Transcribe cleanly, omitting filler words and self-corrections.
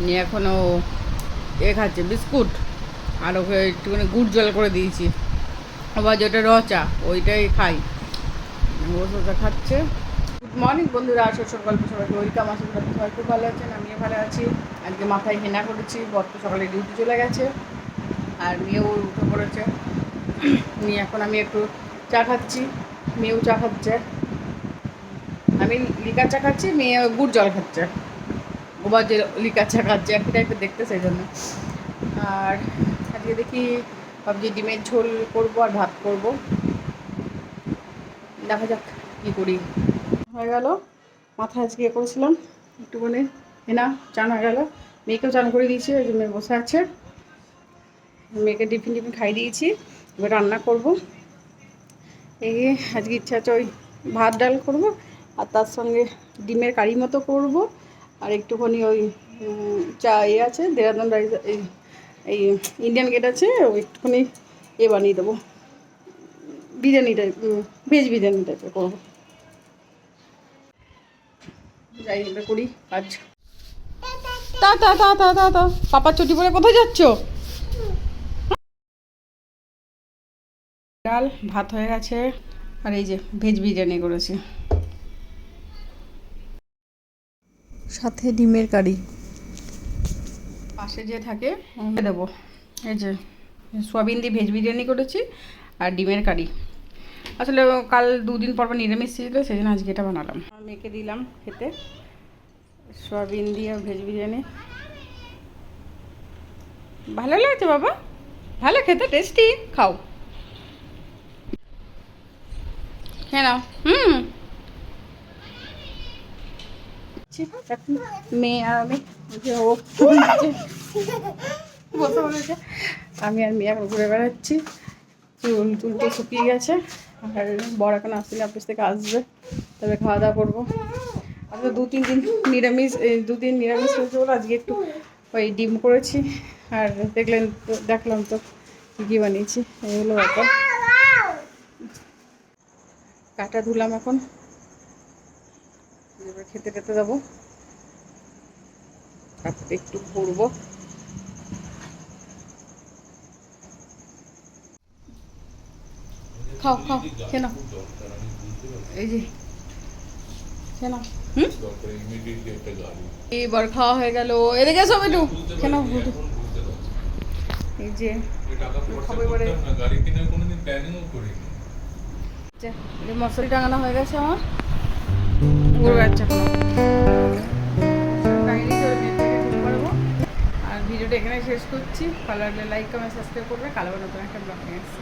নিয়ে এখনও খাচ্ছে বিস্কুট, আর ওকে একটুখানি গুড় জল করে দিয়েছি। আবার যেটা রচা ওইটাই খাই, ওটা খাচ্ছে। গুড মর্নিং বন্ধুরা, শ্বশুর গল্প সবাইকে ওয়েলকাম। আশা করি সবাই খুব ভালো আছেন, আমিও ভালো আছি। আজকে মাথায় হেনা করেছি, বর্ত সকালে ডিউটি চলে গেছে, আর মেয়েও উঠে পড়েছে। নিয়ে এখন আমি একটু চা খাচ্ছি, মেয়েও চা খাচ্ছে। আমি লিকার চা খাচ্ছি, মেয়ে গুড় জল খাচ্ছে। ওবার যে লিকার চা খাচ্ছে একই টাইপের দেখতে, সেই জন্য। আর আজকে দেখি ভাবছি ডিমের ঝোল করবো আর ভাত করবো, দেখা যাক কী করি। হয়ে গেল মাথা আজকে করেছিলাম একটুখানি হেনা, চান হয়ে গেল। মেয়েকেও চান করে দিয়েছি, ওই জন্য বসে আছে। মেয়েকে টিফিন খাইয়ে দিয়েছি, এবার রান্না করবো। এই আজকে ইচ্ছা আছে ওই ভাত ডাল করবো, আর তার সঙ্গে ডিমের কারি মতো করবো, আর একটুখানি ওই চা আছে দেরাদুন রাইস, এই ইন্ডিয়ান গেট আছে, ওই একটুখানি বানিয়ে দেবো, বিরিয়ানি টাইপ, ভেজ বিরিয়ানি টাইপের করবো। যাই এবার করি কাজ। তা তা তা তা তা তা পাপার চটি পরে কোথায় যাচ্ছ? ডাল ভাত হয়ে গেছে, আর এই যে ভেজ বিরিয়ানি করেছি, সাথে ডিমের কারি। পাশে যে থাকে দেবো। এই যে সোয়াবিন দিয়ে ভেজ বিরিয়ানি করেছি, আর ডিমের কারি। আসলে কাল 2 দিন পর নিরামিষ ছিল, সেই জন্য আজকে এটা বানালাম। মেয়েকে দিলাম খেতে সোয়াবিন দিয়ে ভেজ বিরিয়ানি। ভালো লাগছে বাবা, ভালো খেতে, টেস্টি, খাও। হ্যাঁ নাও। মেয়ে আর আমি বসে বলেছে, আমি আর মেয়ে এখন ঘুরে বেড়াচ্ছি। চুলটা শুকিয়ে গেছে, আর বড় এখন আসলে অফিস থেকে আসবে, তবে খাওয়া দাওয়া করবো। আজকে 2-3 দিন নিরামিষ, 2 দিন নিরামিষ হয়েছে বলে আজকে একটু ওই ডিম করেছি। আর দেখলাম তো কী বানিয়েছি, এই হলো ব্যাপার। কাটা ধুলাম, এখন এবার খেতে টেতে যাবো, তারপরে একটু ঘুরবো। খাও খাও, খেয়ে নাও, এই যে খেয়ে নাও। এবার খাওয়া হয়ে গেল, এদিকে সব একটু খেয়ে নাও। এই যে খাবো এবারে। মশারি টাঙানো হয়ে গেছে আমার, গরু বাচ্চা আর ভিডিওটা এখানে শেষ করছি। ভালো লাগলে লাইক কমেন্ট সাবস্ক্রাইব করবে। কালো নতুন একটা ব্লগ নিয়ে আসছি।